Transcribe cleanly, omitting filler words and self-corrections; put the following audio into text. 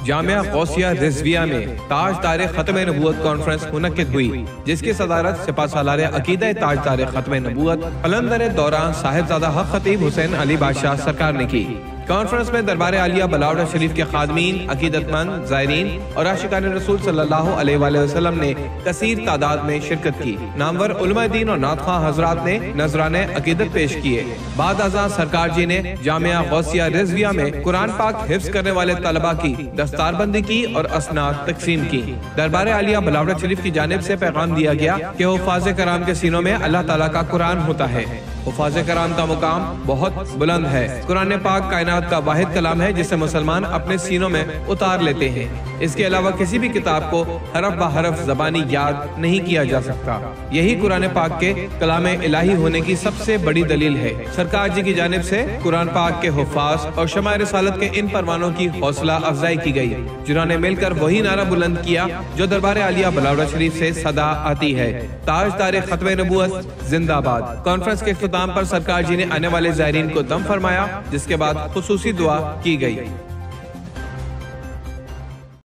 جامعہ غوثیہ رضویہ میں تاجدار ختم نبوت کانفرنس منعقد ہوئی، جس کی صدارت سپہ سالار عقیدہ تاجدار ختم نبوت قلندر دوران صاحبزادہ حق خطیب حسین علی بادشاہ سرکار نے کی۔ کانفرنس میں دربار عالیہ بلاوڑہ شریف کے خادمین، عقیدت مند، زائرین اور عاشقان رسول صلی اللہ علیہ وآلہ وسلم نے کثیر تعداد میں شرکت کی۔ نامور علماء دین اور نعت خواہ حضرات نے نذرانے عقیدت پیش کیے۔ بعد ازاں سرکار جی نے جامعہ غوثیہ رضویہ میں قرآن پاک حفظ کرنے والے طلباء کی دستار بندی کی اور اسناد تقسیم کی۔ دربار عالیہ بلاوڑہ شریف کی جانب سے پیغام دیا گیا کہ حفاظ کرام کے سینوں میں اللہ تعالیٰ کا قرآن ہوتا ہے۔ حفاظ کرام کا مقام بہت بلند ہے۔ قرآن پاک کائنات کا واحد کلام ہے جسے مسلمان اپنے سینوں میں اتار لیتے ہیں۔ اس کے علاوہ کسی بھی کتاب کو حرف بہ حرف زبانی یاد نہیں کیا جا سکتا۔ یہی قرآن پاک کے کلام الہی ہونے کی سب سے بڑی دلیل ہے۔ سرکار جی کی جانب سے قرآن پاک کے حفاظ اور شمع رسالت کے ان پروانوں کی حوصلہ افزائی کی گئی، جنہوں نے مل کر وہی نعرہ بلند کیا جو دربار عالیہ بلاوڑہ شریف سے صدا آتی ہے: تاجدار ختم نبوت زندہ باد۔ کانفرنس کے اختتام پر سرکار جی نے آنے والے زائرین کو دم فرمایا، جس کے بعد خصوصی دعا کی گئی۔